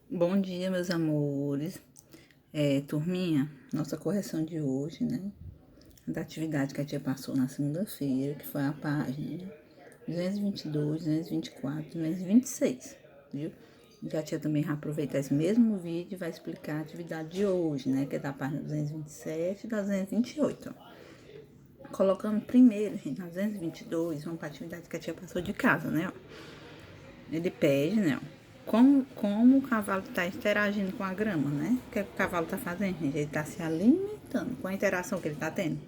Bom dia, meus amores. Turminha, nossa correção de hoje, né? Da atividade que a tia passou na segunda-feira, que foi a página 222, 224, 226, viu? E a tia também vai aproveitar esse mesmo vídeo e vai explicar a atividade de hoje, né? Que é da página 227 e da 228. Colocando primeiro, gente, na 222, vamos para a atividade que a tia passou de casa, né? Ele pede, né? Como o cavalo está interagindo com a grama, né? O que, é que o cavalo está fazendo, gente? Ele está se alimentando com a interação que ele está tendo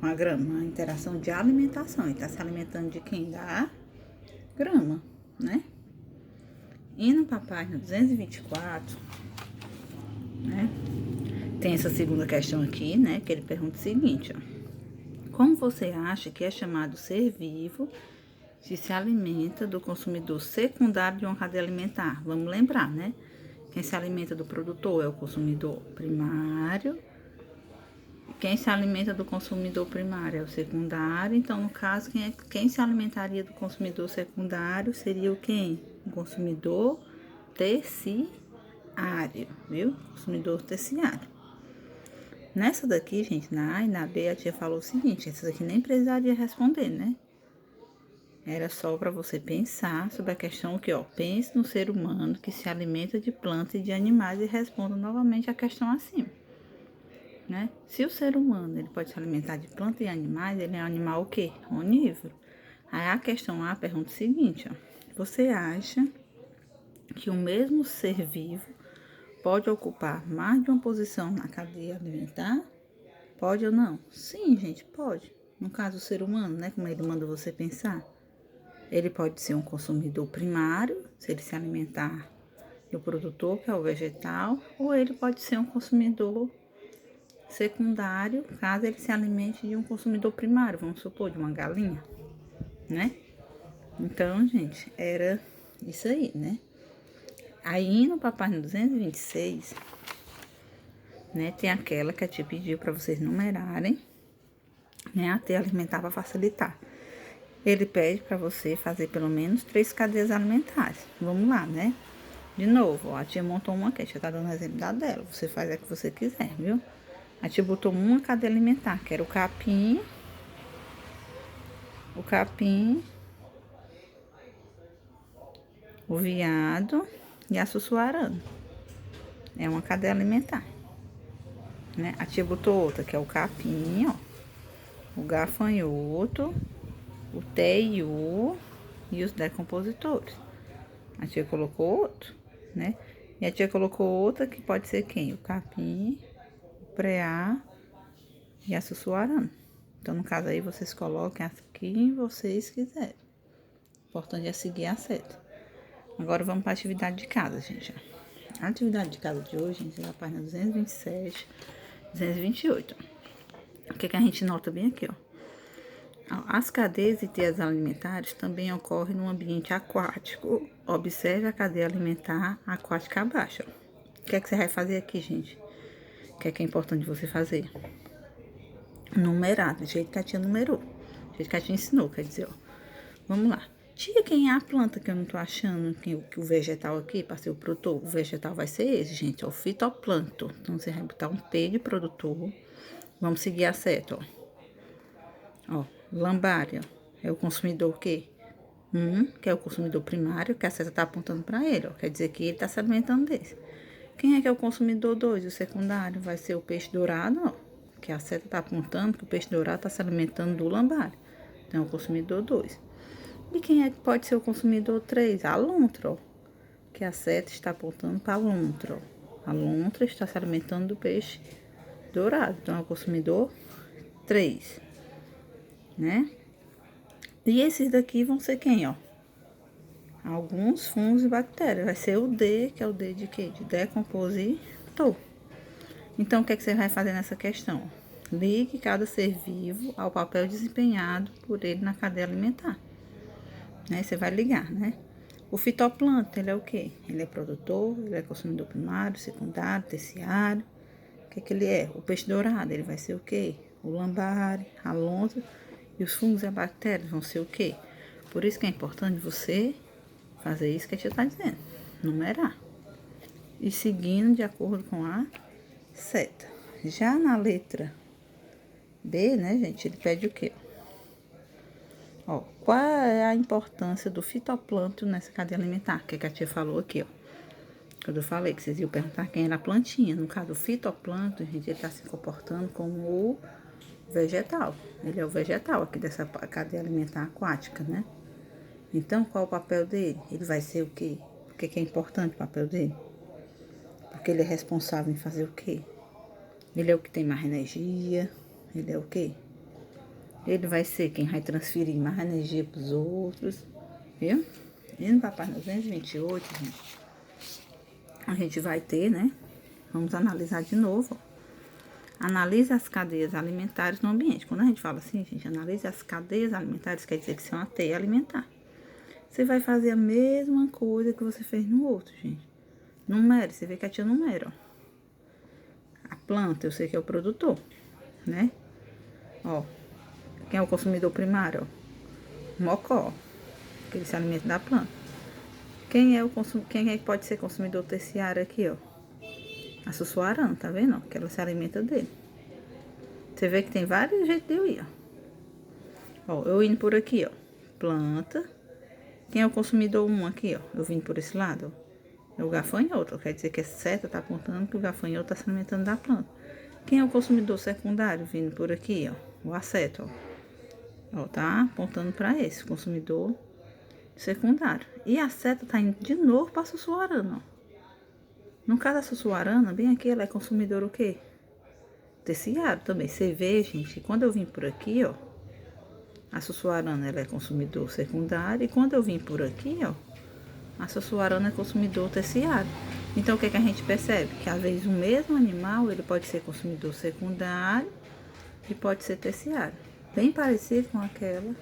com a grama. Uma interação de alimentação. Ele está se alimentando de quem? Da grama, né? Indo para a página 224, né? Tem essa segunda questão aqui, né? Que ele pergunta o seguinte, ó. Como você acha que é chamado ser vivo se alimenta do consumidor secundário de uma cadeia alimentar? Vamos lembrar, né? Quem se alimenta do produtor é o consumidor primário. Quem se alimenta do consumidor primário é o secundário. Então, no caso, quem se alimentaria do consumidor secundário seria o quem? O consumidor terciário, viu? Consumidor terciário. Nessa daqui, gente, na A e na B, a tia falou o seguinte: essa daqui nem precisaria responder, né? Era só para você pensar sobre a questão que, ó, pense no ser humano que se alimenta de plantas e de animais e responda novamente a questão acima, né? Se o ser humano ele pode se alimentar de plantas e animais, ele é um animal o quê? Onívoro. Aí a questão A pergunta o seguinte, ó: você acha que o mesmo ser vivo pode ocupar mais de uma posição na cadeia alimentar? Pode ou não? Sim, gente, pode. No caso, o ser humano, né? Como ele manda você pensar. Ele pode ser um consumidor primário, se ele se alimentar do produtor, que é o vegetal, ou ele pode ser um consumidor secundário, caso ele se alimente de um consumidor primário, vamos supor, de uma galinha, né? Então, gente, era isso aí, né? Aí, indo para a página 226, né, tem aquela que a tia pediu para vocês numerarem, né, até alimentar para facilitar. Ele pede para você fazer pelo menos 3 cadeias alimentares. Vamos lá, né? De novo, ó, a tia montou uma queixa, tá dando exemplo da dela. Você faz a que você quiser, viu? A tia botou uma cadeia alimentar, que era o capim, o veado e a sussuarana. É uma cadeia alimentar, né? A tia botou outra, que é o capim, ó, o gafanhoto, o teiu e os decompositores. A tia colocou outro, né? E a tia colocou outra que pode ser quem? O capim, o preá e a sussuarana. Então, no caso aí, vocês coloquem a quem vocês quiserem. O importante é seguir a seta. Agora, vamos para a atividade de casa, gente. A atividade de casa de hoje, gente, é a página 227, 228. O que a gente nota bem aqui, ó. As cadeias e teias alimentares também ocorrem no ambiente aquático. Observe a cadeia alimentar aquática abaixo. O que você vai fazer aqui, gente? O que é importante você fazer? Numerar, do jeito que a tia numerou. Do jeito que a tia ensinou, quer dizer, ó. Vamos lá. Tia, quem é a planta que eu não tô achando que o vegetal aqui, para ser o produtor? O vegetal vai ser esse, gente, ó, o fitoplâncton. Então, você vai botar um P de produtor. Vamos seguir a seta, ó. Lambária é o consumidor o quê? Que é o consumidor primário, que a seta tá apontando para ele, ó. Quer dizer que ele tá se alimentando desse. Quem é que é o consumidor 2? O secundário vai ser o peixe dourado, ó. Que a seta tá apontando que o peixe dourado tá se alimentando do lambário. Então, é o consumidor 2. E quem é que pode ser o consumidor 3? A lontra, ó. Que a seta está apontando para a lontra, ó. A lontra está se alimentando do peixe dourado. Então, é o consumidor 3, né? E esses daqui vão ser quem, ó? Alguns fungos e bactérias. Vai ser o D, que é o D de quê? De decompositor. Então, o que você vai fazer nessa questão? Ligue cada ser vivo ao papel desempenhado por ele na cadeia alimentar. Né? Você vai ligar, né? O fitoplâncton, ele é o quê? Ele é produtor, ele é consumidor primário, secundário, terciário. O que ele é? O peixe dourado, ele vai ser o quê? O lambari, a lontra. E os fungos e as bactérias vão ser o quê? Por isso que é importante você fazer isso que a tia está dizendo. Numerar. e seguindo de acordo com a seta. Já na letra B, né, gente, ele pede o quê? Ó, qual é a importância do fitoplâncton nessa cadeia alimentar? Que a tia falou aqui, ó. Quando eu falei que vocês iam perguntar quem era a plantinha. No caso, o fitoplâncton, gente, ele tá se comportando como o vegetal. Ele é o vegetal aqui dessa cadeia alimentar aquática, né? Então, qual é o papel dele? Ele vai ser o quê? Por que é importante o papel dele? Porque ele é responsável em fazer o quê? Ele é o que tem mais energia. Ele é o quê? Ele vai ser quem vai transferir mais energia para os outros, viu? Indo para a página 228, gente, a gente vai ter, né? Vamos analisar de novo, ó. Analise as cadeias alimentares no ambiente. Quando a gente fala assim, gente, analise as cadeias alimentares, quer dizer que são a teia alimentar. Você vai fazer a mesma coisa que você fez no outro, gente. Numere, você vê que a tia numera, ó. A planta, eu sei que é o produtor, né? Ó, quem é o consumidor primário, ó? Mocó, que ele se alimenta da planta. Quem é que pode ser consumidor terciário aqui, ó? A sussuarana, tá vendo? Ó, que ela se alimenta dele. Você vê que tem vários jeitos de eu ir, ó. Ó, eu indo por aqui, ó. Planta. Quem é o consumidor 1 aqui, ó? Eu vindo por esse lado, ó. É o gafanhoto. Quer dizer que essa seta tá apontando que o gafanhoto tá se alimentando da planta. Quem é o consumidor secundário vindo por aqui, ó? O aceto, ó. Ó, tá apontando para esse consumidor secundário. E a seta tá indo de novo para a sussuarana, ó. No caso da sussuarana, bem aqui, ela é consumidor o quê? Terciário também. Você vê, gente, quando eu vim por aqui, ó, a sussuarana, ela é consumidor secundário. E quando eu vim por aqui, ó, a sussuarana é consumidor terciário. Então, o que a gente percebe? Que, às vezes, o mesmo animal, ele pode ser consumidor secundário e pode ser terciário. Bem parecido com aquela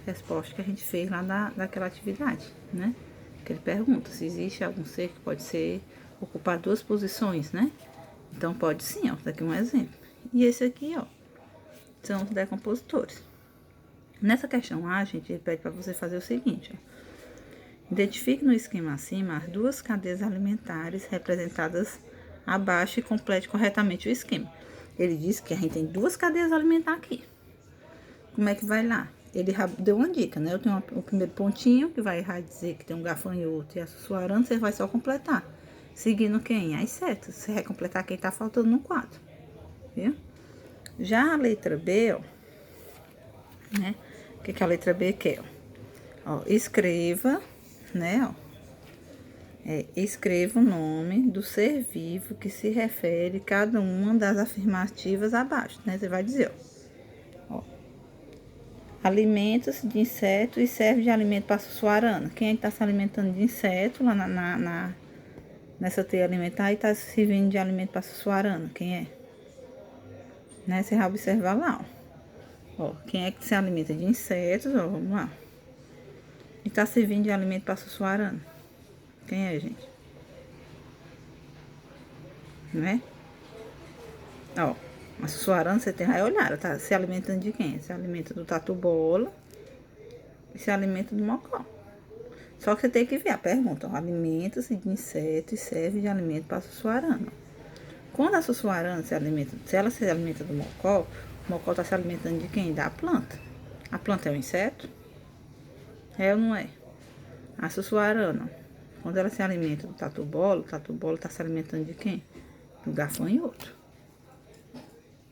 resposta que a gente fez lá daquela atividade, né? Que ele pergunta se existe algum ser que pode ser ocupar 2 posições, né? Então, pode sim, ó. Daqui um exemplo. E esse aqui, ó, são os decompositores. Nessa questão A, gente, ele pede para você fazer o seguinte, ó. Identifique no esquema acima as 2 cadeias alimentares representadas abaixo e complete corretamente o esquema. Ele diz que a gente tem 2 cadeias alimentares aqui. Como é que vai lá? Ele deu uma dica, né? Eu tenho o primeiro pontinho, que vai dizer que tem um gafanhoto e a sussuarana, você vai só completar. Seguindo quem? As setas. Você vai completar quem tá faltando no quadro. Viu? Já a letra B, ó, né? O que a letra B quer, ó? Ó, escreva, né, ó. Escreva o nome do ser vivo que se refere a cada uma das afirmativas abaixo, né? Você vai dizer, ó. Alimenta-se de inseto e serve de alimento para a sussuarana. Quem é que está se alimentando de inseto lá nessa teia alimentar e está servindo de alimento para a sussuarana? Quem é? Né? Você vai observar lá, ó. Quem é que se alimenta de insetos, ó, vamos lá. E tá servindo de alimento para a sussuarana. Quem é, gente? Né? Ó, a sussuarana você vai olhar, ela tá se alimentando de quem? Se alimenta do tatu-bola e se alimenta do mocó. Só que você tem que ver a pergunta, ó. Alimenta-se de inseto e serve de alimento para a sussuarana. Quando a sussuarana se alimenta, se ela se alimenta do mocó, o mocó tá se alimentando de quem? Da planta. A planta é um inseto? É ou não é? A sussuarana, quando ela se alimenta do tatu-bola, o tatu-bola tá se alimentando de quem? Do gafanhoto.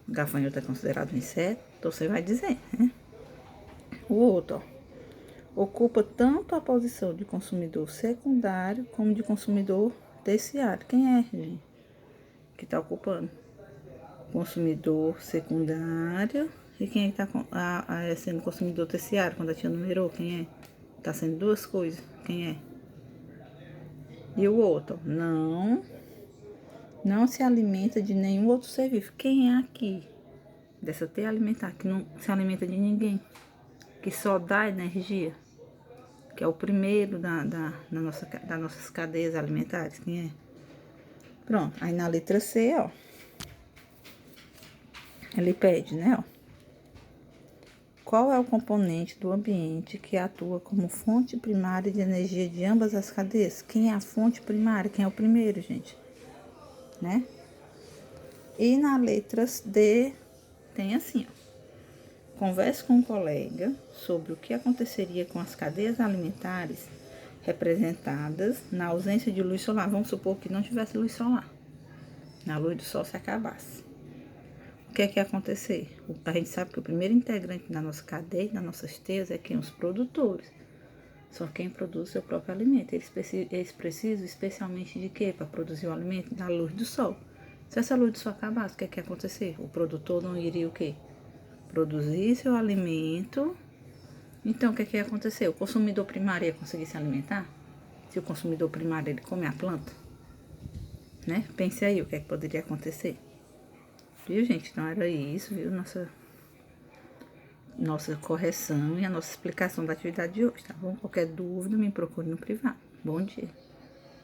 O gafanhoto é considerado um inseto, então você vai dizer, né? O outro, ó, ocupa tanto a posição de consumidor secundário como de consumidor terciário. Quem é, gente, que tá ocupando? Consumidor secundário. E quem é que tá sendo consumidor terciário? Quando a tia numerou, quem é? Tá sendo 2 coisas. Quem é? E o outro, não se alimenta de nenhum outro ser vivo. Quem é aqui dessa teia alimentar que não se alimenta de ninguém? Que só dá energia? Que é o primeiro das nossas cadeias alimentares. Quem é? Pronto. Aí na letra C, ó, ele pede, né, ó. Qual é o componente do ambiente que atua como fonte primária de energia de ambas as cadeias? Quem é a fonte primária? Quem é o primeiro, gente? né? E na letra D tem assim, ó. Converse com um colega sobre o que aconteceria com as cadeias alimentares representadas na ausência de luz solar. Vamos supor que não tivesse luz solar. Na luz do sol se acabasse. O que é que ia acontecer? A gente sabe que o primeiro integrante da nossa cadeia, das nossas teias, é quem? Os produtores. São quem produz o seu próprio alimento. Eles precisam especialmente de quê? Para produzir o alimento? Da luz do sol. Se essa luz do sol acabasse, o que é que ia acontecer? O produtor não iria o quê? Produzir seu alimento. Então, o que é que ia acontecer? O consumidor primário ia conseguir se alimentar? Se o consumidor primário ele come a planta? Né? Pense aí o que é que poderia acontecer. Viu, gente? Então era isso, viu? Nossa correção e a nossa explicação da atividade de hoje, tá bom? Qualquer dúvida, me procure no privado. Bom dia.